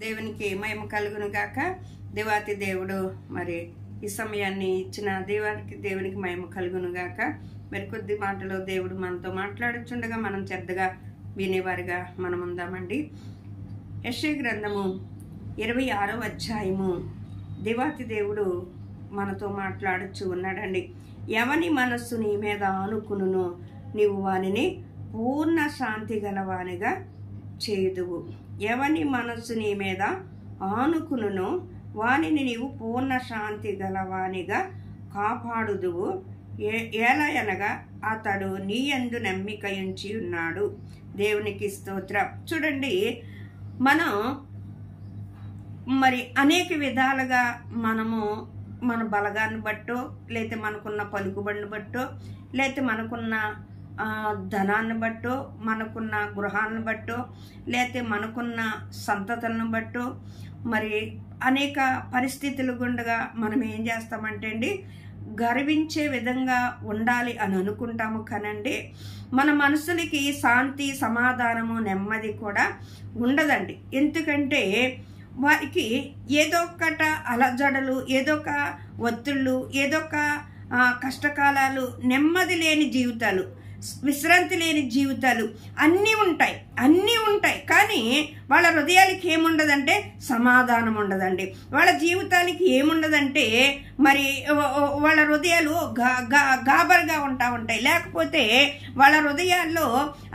దేవునికి మహిమ కలుగును గాక. దేవాతి దేవుడు మరి ఈ సమయాన్ని ఇచ్చిన దేవునికి మహిమ కలుగును గాక. మరి కొద్ది మాటలో దేవుడు మనతో మాట్లాడుచుండగా మనం శ్రద్ధగా వినేవారుగా మనం ఉందామండి. యెషయా గ్రంథము 26వ అధ్యాయము దేవాతి దేవుడు మనతో మాట్లాడుచు ఉన్నాడండి. ఎవని మనస్సు నీ మీద ఆనుకును నీవు వానిని పూర్ణ శాంతి గలవానిగా చేయుదువు. ఎవని మనస్సు నీ మీద ఆనుకును వానిని నీవు పూర్ణ శాంతి గలవానిగా కాపాడుదువు. ఎలాగనగా అతడు నీ యందు నమ్మిక ఉంచి ఉన్నాడు. దేవునికి స్తోత్రం. చూడండి, మనం మరి అనేక విధాలుగా మనము మన బలగాన్ని బట్టో, లేకపోతే మనకున్న పలుకుబడిని బట్టో, లేకపోతే మనకున్న ధనాన్ని బట్టో, మనకున్న గృహాన్ని బట్టో, లేకపోతే మనకున్న సంతతులను బట్టో, మరి అనేక పరిస్థితులు గుండగా మనం ఏం చేస్తామంటే అండి, గర్వించే విధంగా ఉండాలి అని అనుకుంటాము. కానండి మన మనసులకి శాంతి, సమాధానము, నెమ్మది కూడా ఉండదండి. ఎందుకంటే వారికి ఏదో ఒకట అలజడలు, ఏదో ఒక ఒత్తిళ్ళు, ఏదో ఒక కష్టకాలాలు, నెమ్మది లేని జీవితాలు, విశ్రాంతి లేని జీవితాలు అన్నీ ఉంటాయి. కానీ వాళ్ళ హృదయాలకి ఏముండదంటే సమాధానం ఉండదండి. వాళ్ళ జీవితానికి ఏముండదంటే మరి వాళ్ళ హృదయాలు గాబర్గా ఉంటాయి. లేకపోతే వాళ్ళ హృదయాల్లో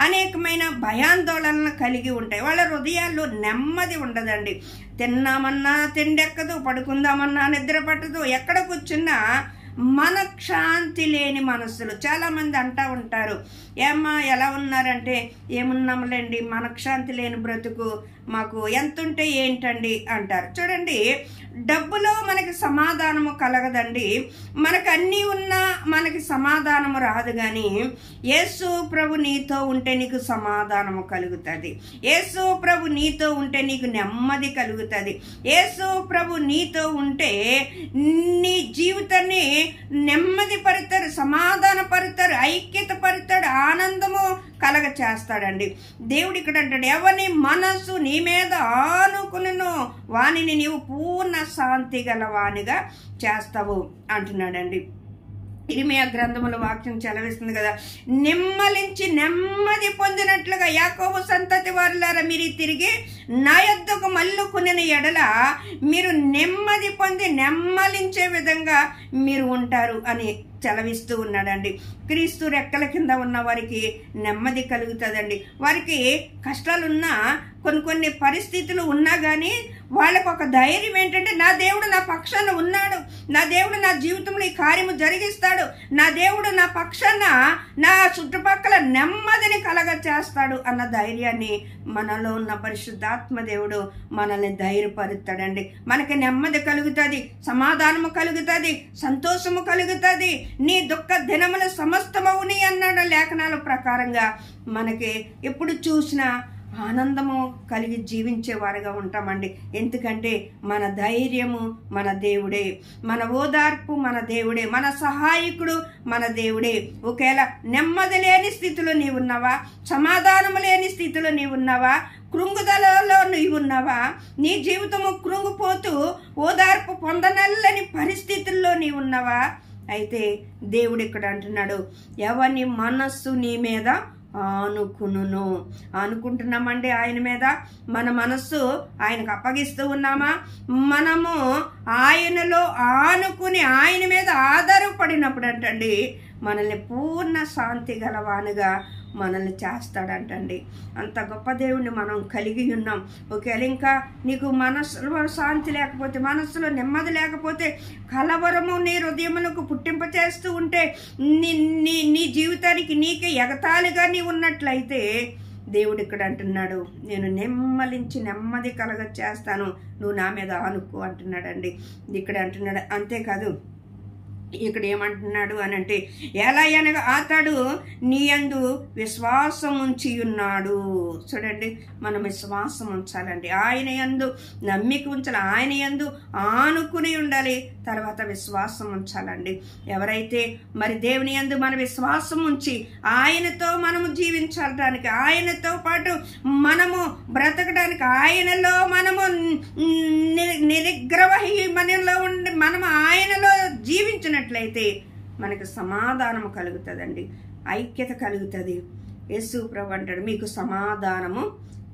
అనేకమైన భయాందోళనలు కలిగి ఉంటాయి. వాళ్ళ హృదయాల్లో నెమ్మది ఉండదండి. తిన్నామన్నా తిండెక్కదు, పడుకుందామన్నా నిద్ర పట్టదు, ఎక్కడ కూర్చున్నా మనశ్శాంతి లేని మనస్సులు. చాలామంది అంటూ ఉంటారు, ఏమ్మా ఎలా ఉన్నారంటే, ఏమున్నాములేండి, మనశ్శాంతి లేని బ్రతుకు, మాకు ఎంతుంటే ఏంటండి అంటారు. చూడండి, డబ్బులో మనకి సమాధానము కలగదండి. మనకు అన్నీ ఉన్నా మనకి సమాధానము రాదు. కానీ యేసు ప్రభు నీతో ఉంటే నీకు సమాధానము కలుగుతుంది. యేసు ప్రభు నీతో ఉంటే నీకు నెమ్మది కలుగుతుంది. యేసు ప్రభు నీతో ఉంటే నీ జీవితాన్ని నెమ్మది పరుతారు, సమాధాన పరుతారు, ఐక్యత పరుతాడు, ఆనందము కలగ చేస్తాడండి. దేవుడు ఇక్కడ అంటాడు, ఎవని మనస్సు నీ మీద ఆనుకును వానిని నీవు పూర్ణ శాంతి గల వానిగా చేస్తావు అంటున్నాడండి. ఇర్మీయా గ్రంథముల వాక్యం చెలవిస్తుంది కదా, నిమ్మలించి నెమ్మది పొందినట్లుగా యాకోబు సంతతి వారులారా మీరు తిరిగి నా యొద్దకు మల్లుకునే ఎడల మీరు నెమ్మది పొంది నెమ్మలించే విధంగా మీరు ఉంటారు అని చెలవిస్తూ ఉన్నాడండి. క్రీస్తు రెక్కల కింద ఉన్న వారికి నెమ్మది కలుగుతుందండి. వారికి కష్టాలున్నా, కొన్ని పరిస్థితులు ఉన్నా కానీ వాళ్ళకు ఒక ధైర్యం ఏంటంటే, నా దేవుడు నా పక్షాన ఉన్నాడు, నా దేవుడు నా జీవితంలో ఈ కార్యము జరిగిస్తాడు, నా దేవుడు నా పక్షాన నా చుట్టుపక్కల నెమ్మదిని కలగ చేస్తాడు అన్న ధైర్యాన్ని మనలో ఉన్న పరిశుద్ధాత్మ దేవుడు మనల్ని ధైర్యపరుస్తాడండి. మనకి నెమ్మది కలుగుతుంది, సమాధానము కలుగుతుంది, సంతోషము కలుగుతుంది. నీ దుఃఖ దినముల సమస్తమవుని అన్నాడు లేఖనాల ప్రకారంగా. మనకి ఎప్పుడు చూసినా ఆనందము కలిగి జీవించేవారుగా ఉంటామండి. ఎందుకంటే మన ధైర్యము మన దేవుడే, మన ఓదార్పు మన దేవుడే, మన సహాయకుడు మన దేవుడే. ఒకవేళ నెమ్మది లేని స్థితిలో నీవున్నావా, సమాధానము లేని స్థితిలో నీవున్నావా, కృంగుదలలో నీవున్నావా, నీ జీవితము కృంగిపోతూ ఓదార్పు పొందనల్లని పరిస్థితుల్లో నీవున్నావా, అయితే దేవుడు ఇక్కడ అంటున్నాడు, ఎవని మనస్సు నీ మీద అనుకుంటున్నామండి ఆయన మీద. మన మనస్సు ఆయనకు అప్పగిస్తూ ఉన్నామా? మనము ఆయనలో ఆనుకుని ఆయన మీద ఆధారపడినప్పుడు అంటండి మనల్ని పూర్ణ శాంతి గలవానుగా మనల్ని చేస్తాడంటండి. అంత గొప్ప దేవుణ్ణి మనం కలిగి ఉన్నాం. ఒకవేళ ఇంకా నీకు మనస్సులో శాంతి లేకపోతే, మనస్సులో నెమ్మది లేకపోతే, కలవరము నీ హృదయములకు పుట్టింప చేస్తూ ఉంటే, నీ జీవితానికి నీకే ఎగతాళిగా నీ ఉన్నట్లయితే దేవుడు ఇక్కడ అంటున్నాడు, నేను నెమ్మలించి నెమ్మది కలగ చేస్తాను, నువ్వు నా మీద ఆనుకో అంటున్నాడండి. ఇక్కడ అంటున్నాడు. అంతేకాదు, ఇక్కడ ఏమంటున్నాడు అని అంటే, ఎలా అనగా అతడు నీ యందు విశ్వాసం ఉంచి ఉన్నాడు. చూడండి, మనం విశ్వాసం ఉంచాలండి, ఆయన యందు నమ్మిక ఉంచాలి, ఆయన యందు ఆనుకుని ఉండాలి, తర్వాత విశ్వాసం ఉంచాలండి. ఎవరైతే మరి దేవుని యందు మన విశ్వాసం ఉంచి ఆయనతో మనము జీవించడానికి, ఆయనతో పాటు మనము బ్రతకడానికి, ఆయనలో మనము నిగ్రహి మనలో ఉండి మనం ఆయనలో జీవించినట్లయితే మనకు సమాధానము కలుగుతుందండి, ఐక్యత కలుగుతుంది. యేసు ప్రభు అంటాడు, మీకు సమాధానము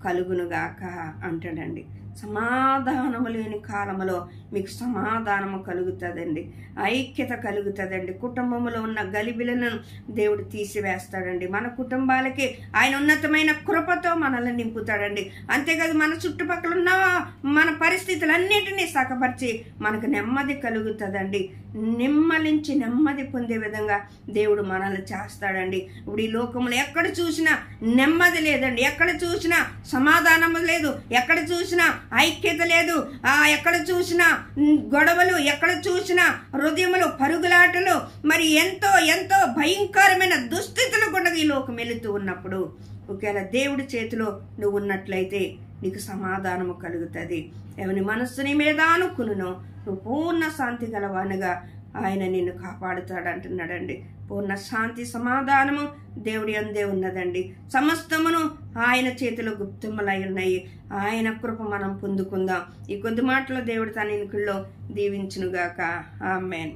కలుగునుగాక అంటాడండి. సమాధానము లేని కాలంలో మీకు సమాధానము కలుగుతుందండి, ఐక్యత కలుగుతుందండి. కుటుంబంలో ఉన్న గలిబిలను దేవుడు తీసివేస్తాడండి. మన కుటుంబాలకి ఆయన ఉన్నతమైన కృపతో మనల్ని నింపుతాడండి. అంతేకాదు మన చుట్టుపక్కల ఉన్న మన పరిస్థితులన్నిటినీ సకపరిచి మనకు నెమ్మది కలుగుతుందండి. నిమ్మలించి నెమ్మది పొందే విధంగా దేవుడు మనల్ని చేస్తాడండి. ఇప్పుడు ఈ లోకంలో ఎక్కడ చూసినా నెమ్మది లేదండి, ఎక్కడ చూసినా సమాధానము లేదు, ఎక్కడ చూసినా ఐక్యత లేదు, ఎక్కడ చూసినా గొడవలు, ఎక్కడ చూసినా హృదయములు పరుగులాటలు, మరి ఎంతో ఎంతో భయంకరమైన దుస్థితులు కూడా ఈ లోకం వెళుతూ ఉన్నప్పుడు ఒకవేళ దేవుడి చేతిలో నువ్వు ఉన్నట్లయితే నీకు సమాధానము కలుగుతుంది. ఎవని మనస్సుని మీద అనుకును నువ్వు పూర్ణ శాంతి గలవానుగా ఆయన నిన్ను కాపాడుతాడు అంటున్నాడండి. పూర్ణ శాంతి సమాధానము దేవుడి అందే ఉన్నదండి. సమస్తమును ఆయన చేతిలో గుప్తములై ఉన్నాయి. ఆయన కృప మనం పొందుకుందాం. ఈ కొద్ది మాటలో దేవుడు తన ఎన్నికల్లో దీవించునుగాక. ఆమేన్.